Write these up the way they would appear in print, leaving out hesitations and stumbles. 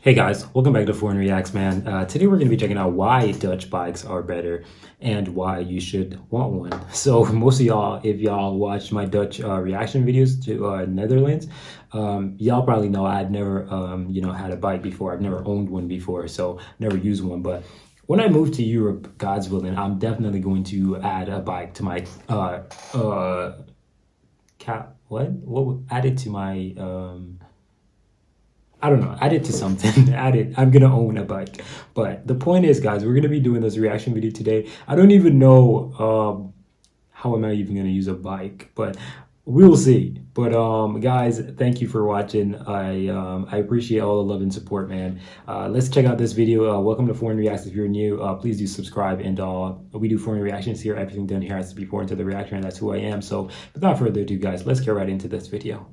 Hey guys, welcome back to Foreign Reacts, man. Today we're going to be checking out why Dutch bikes are better and why you should want one. So most of y'all, if y'all watched my Dutch reaction videos to Netherlands, y'all probably know I'd never, had a bike before. I've never owned one before, so never used one. But when I move to Europe, God's willing, I'm definitely going to add a bike to my add it to my I don't know, add it to something. I'm gonna own a bike. But the point is, guys, we're gonna be doing this reaction video today. I don't even know how am I even gonna use a bike, but we'll see. But guys, thank you for watching. I appreciate all the love and support, man. Let's check out this video. Welcome to Foreign Reacts. If you're new, please do subscribe. And we do foreign reactions here. Everything done here has to be foreign to the reaction, and that's who I am. So without further ado, guys, let's get right into this video.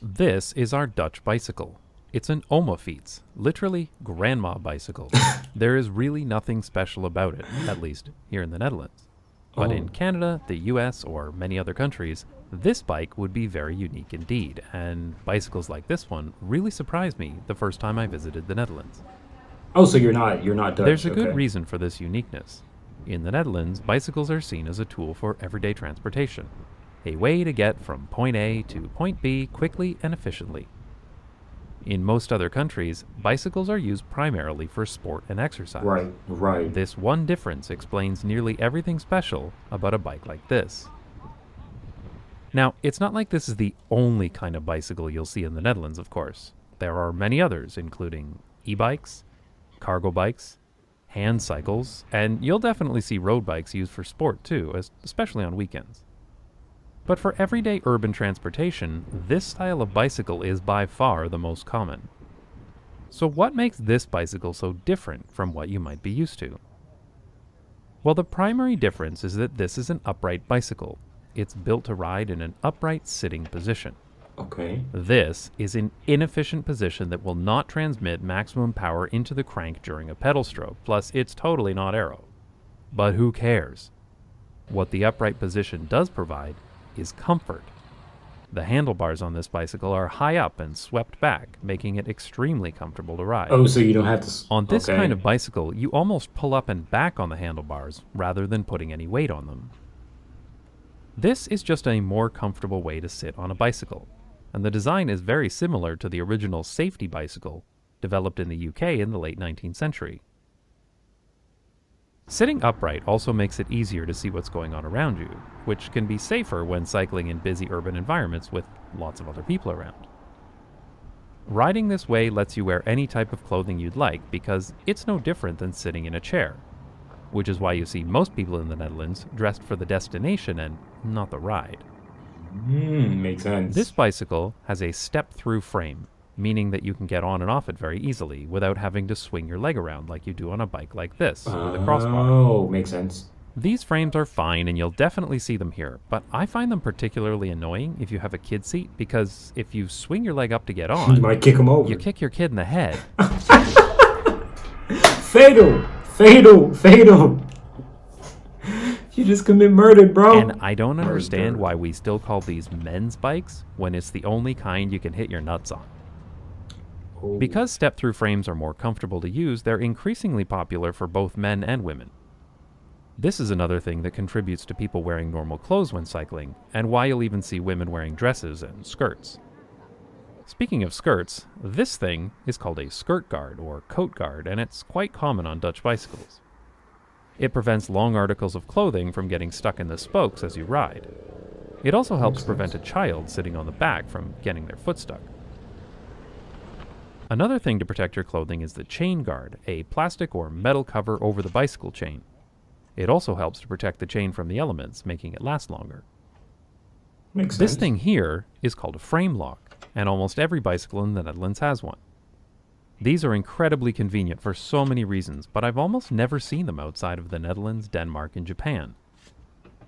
This is our Dutch bicycle. It's an oma fiets, literally grandma bicycle. There is really nothing special about it, at least here in the Netherlands. But in Canada, the US, or many other countries, this bike would be very unique indeed, and bicycles like this one really surprised me the first time I visited the Netherlands. Oh, so you're not Dutch. There's a good reason for this uniqueness. In the Netherlands, bicycles are seen as a tool for everyday transportation, a way to get from point A to point B quickly and efficiently. In most other countries, bicycles are used primarily for sport and exercise. Right. This one difference explains nearly everything special about a bike like this. Now, it's not like this is the only kind of bicycle you'll see in the Netherlands, of course. There are many others, including e-bikes, cargo bikes, hand cycles, and you'll definitely see road bikes used for sport too, especially on weekends. But for everyday urban transportation, this style of bicycle is by far the most common. So what makes this bicycle so different from what you might be used to? Well, the primary difference is that this is an upright bicycle. It's built to ride in an upright sitting position. Okay. This is an inefficient position that will not transmit maximum power into the crank during a pedal stroke, plus it's totally not aero. But who cares? What the upright position does provide is comfort. The handlebars on this bicycle are high up and swept back, making it extremely comfortable to ride. Oh, so you don't have to... On this kind of bicycle, you almost pull up and back on the handlebars rather than putting any weight on them. This is just a more comfortable way to sit on a bicycle, and the design is very similar to the original safety bicycle developed in the UK in the late 19th century. Sitting upright also makes it easier to see what's going on around you, which can be safer when cycling in busy urban environments with lots of other people around. Riding this way lets you wear any type of clothing you'd like because it's no different than sitting in a chair, which is why you see most people in the Netherlands dressed for the destination and not the ride. Makes sense. This bicycle has a step-through frame, meaning that you can get on and off it very easily without having to swing your leg around like you do on a bike like this with a crossbar. Oh, makes sense. These frames are fine and you'll definitely see them here, but I find them particularly annoying if you have a kid seat because if you swing your leg up to get on, You might kick him over. you kick your kid in the head. Fatal. You just commit murder, bro. And I don't understand why we still call these men's bikes when it's the only kind you can hit your nuts on. Because step-through frames are more comfortable to use, they're increasingly popular for both men and women. This is another thing that contributes to people wearing normal clothes when cycling, and why you'll even see women wearing dresses and skirts. Speaking of skirts, this thing is called a skirt guard or coat guard, and it's quite common on Dutch bicycles. It prevents long articles of clothing from getting stuck in the spokes as you ride. It also helps prevent a child sitting on the back from getting their foot stuck. Another thing to protect your clothing is the chain guard, a plastic or metal cover over the bicycle chain. It also helps to protect the chain from the elements, making it last longer. Makes sense. This thing here is called a frame lock, and almost every bicycle in the Netherlands has one. These are incredibly convenient for so many reasons, but I've almost never seen them outside of the Netherlands, Denmark, and Japan.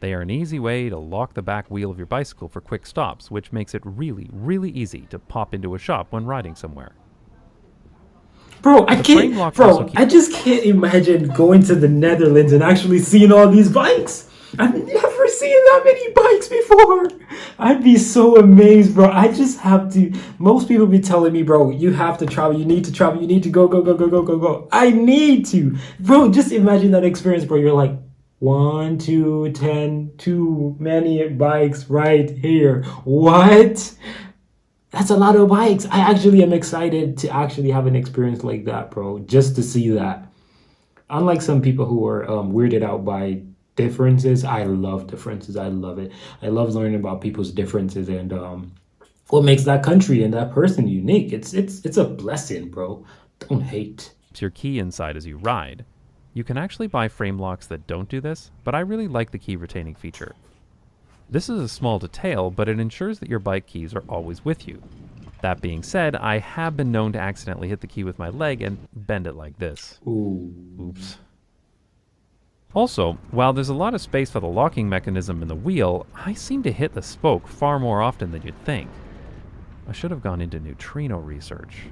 They are an easy way to lock the back wheel of your bicycle for quick stops, which makes it really, really easy to pop into a shop when riding somewhere. Bro, I just can't imagine going to the Netherlands and actually seeing all these bikes. I've never seen that many bikes before. I'd be so amazed, bro. I just have to. Most people be telling me, bro, you have to travel. You need to travel. You need to go, go, go, go, go, go, go. I need to, bro. Just imagine that experience, bro. You're like, one, two, 10, too many bikes right here. What? That's a lot of bikes. I actually am excited to actually have an experience like that, bro. Just to see that. Unlike some people who are weirded out by differences, I love differences. I love it. I love learning about people's differences and what makes that country and that person unique. It's a blessing, bro. Don't hate. Your key inside as you ride. You can actually buy frame locks that don't do this, but I really like the key retaining feature. This is a small detail, but it ensures that your bike keys are always with you. That being said, I have been known to accidentally hit the key with my leg and bend it like this. Ooh. Oops. Also, while there's a lot of space for the locking mechanism in the wheel, I seem to hit the spoke far more often than you'd think. I should have gone into neutrino research.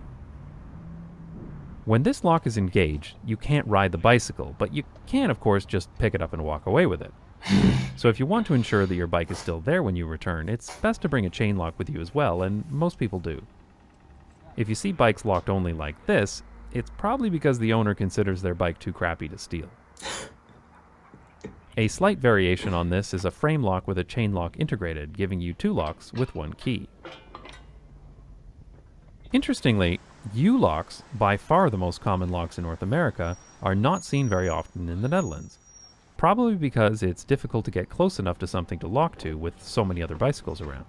When this lock is engaged, you can't ride the bicycle, but you can, of course, just pick it up and walk away with it. So if you want to ensure that your bike is still there when you return, it's best to bring a chain lock with you as well, and most people do. If you see bikes locked only like this, it's probably because the owner considers their bike too crappy to steal. A slight variation on this is a frame lock with a chain lock integrated, giving you 2 locks with 1 key. Interestingly, U-locks, by far the most common locks in North America, are not seen very often in the Netherlands. Probably because it's difficult to get close enough to something to lock to with so many other bicycles around.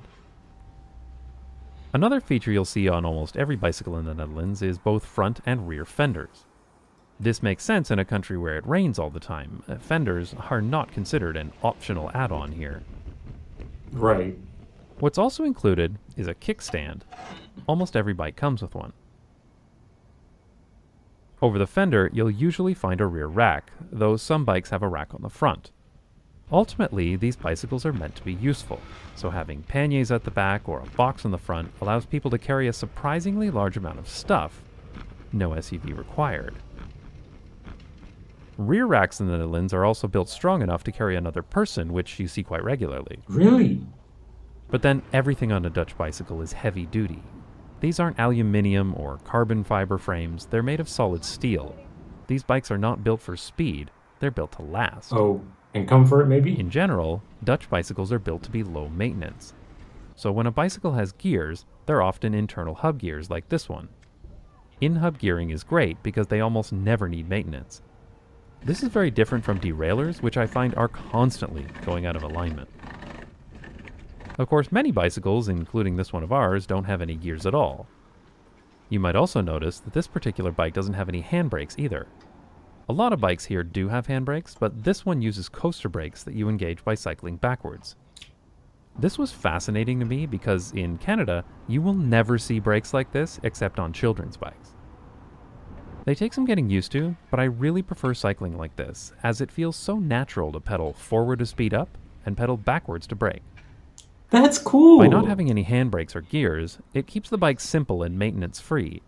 Another feature you'll see on almost every bicycle in the Netherlands is both front and rear fenders. This makes sense in a country where it rains all the time. Fenders are not considered an optional add-on here. Right. What's also included is a kickstand. Almost every bike comes with one. Over the fender, you'll usually find a rear rack, though some bikes have a rack on the front. Ultimately, these bicycles are meant to be useful, so having panniers at the back or a box on the front allows people to carry a surprisingly large amount of stuff. No SUV required. Rear racks in the Netherlands are also built strong enough to carry another person, which you see quite regularly. Really? But then everything on a Dutch bicycle is heavy duty. These aren't aluminium or carbon fiber frames, they're made of solid steel. These bikes are not built for speed, they're built to last. Oh, and comfort maybe? In general, Dutch bicycles are built to be low maintenance. So when a bicycle has gears, they're often internal hub gears like this one. In-hub gearing is great because they almost never need maintenance. This is very different from derailleurs, which I find are constantly going out of alignment. Of course, many bicycles, including this one of ours, don't have any gears at all. You might also notice that this particular bike doesn't have any handbrakes either. A lot of bikes here do have handbrakes, but this one uses coaster brakes that you engage by cycling backwards. This was fascinating to me because in Canada, you will never see brakes like this except on children's bikes. They take some getting used to, but I really prefer cycling like this, as it feels so natural to pedal forward to speed up and pedal backwards to brake. That's cool. By not having any handbrakes or gears, it keeps the bike simple and maintenance-free.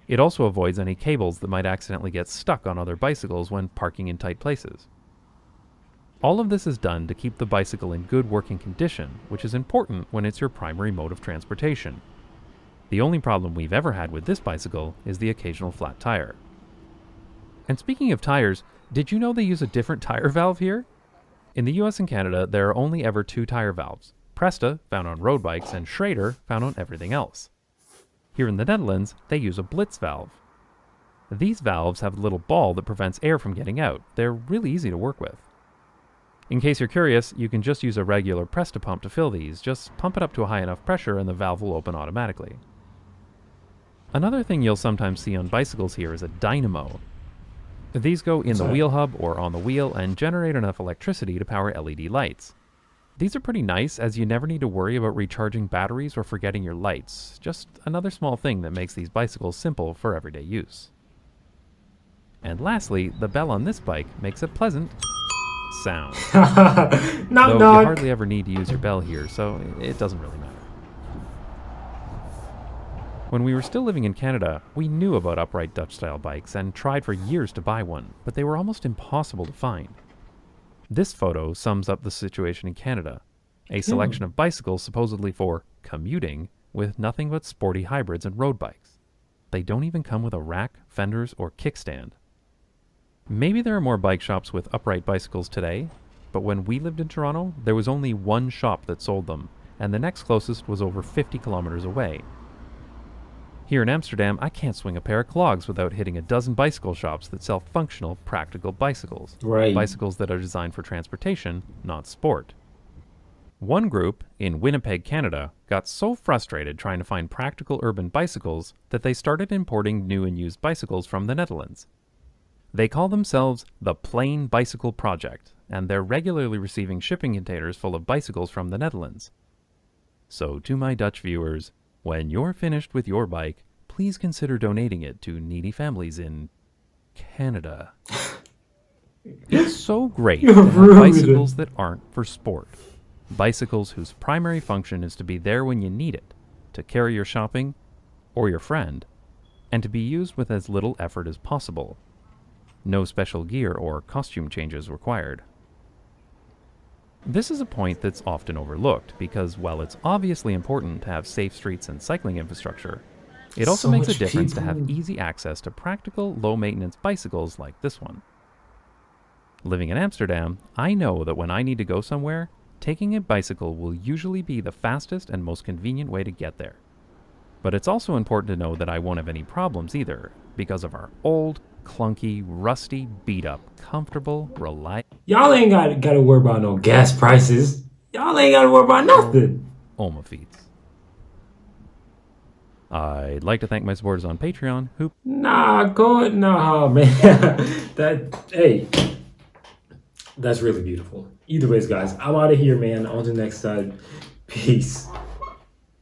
It also avoids any cables that might accidentally get stuck on other bicycles when parking in tight places. All of this is done to keep the bicycle in good working condition, which is important when it's your primary mode of transportation. The only problem we've ever had with this bicycle is the occasional flat tire. And speaking of tires, did you know they use a different tire valve here? In the US and Canada, there are only ever 2 tire valves. Presta, found on road bikes, and Schrader, found on everything else. Here in the Netherlands, they use a Blitz valve. These valves have a little ball that prevents air from getting out. They're really easy to work with. In case you're curious, you can just use a regular Presta pump to fill these. Just pump it up to a high enough pressure and the valve will open automatically. Another thing you'll sometimes see on bicycles here is a dynamo. These go in the wheel hub or on the wheel and generate enough electricity to power LED lights. These are pretty nice as you never need to worry about recharging batteries or forgetting your lights. Just another small thing that makes these bicycles simple for everyday use. And lastly, the bell on this bike makes a pleasant sound. Knock, Though knock. you hardly ever need to use your bell here, so it doesn't really matter. When we were still living in Canada, we knew about upright Dutch-style bikes and tried for years to buy one, but they were almost impossible to find. This photo sums up the situation in Canada. A Yeah. selection of bicycles supposedly for commuting with nothing but sporty hybrids and road bikes. They don't even come with a rack, fenders, or kickstand. Maybe there are more bike shops with upright bicycles today, but when we lived in Toronto, there was only one shop that sold them, and the next closest was over 50 kilometers away. Here in Amsterdam, I can't swing a pair of clogs without hitting a dozen bicycle shops that sell functional, practical bicycles. Right. Bicycles that are designed for transportation, not sport. One group, in Winnipeg, Canada, got so frustrated trying to find practical urban bicycles that they started importing new and used bicycles from the Netherlands. They call themselves the Plain Bicycle Project, and they're regularly receiving shipping containers full of bicycles from the Netherlands. So, to my Dutch viewers, when you're finished with your bike, please consider donating it to needy families in Canada. It's so great You're to have rude. bicycles that aren't for sport. Bicycles whose primary function is to be there when you need it, to carry your shopping or your friend, and to be used with as little effort as possible. No special gear or costume changes required. This is a point that's often overlooked because while it's obviously important to have safe streets and cycling infrastructure, it also So makes a much difference to people. have easy access to practical, low-maintenance bicycles like this one. Living in Amsterdam, I know that when I need to go somewhere, taking a bicycle will usually be the fastest and most convenient way to get there. But it's also important to know that I won't have any problems either, because of our old, clunky, rusty, beat-up, comfortable, reliable Y'all ain't gotta worry about no gas prices. Y'all ain't gotta worry about nothing. Oma feeds. I'd like to thank my supporters on Patreon who Nah, go nah, man. Hey, that's really beautiful. Either ways, guys, I'm out of here, man. On to the next side. Peace.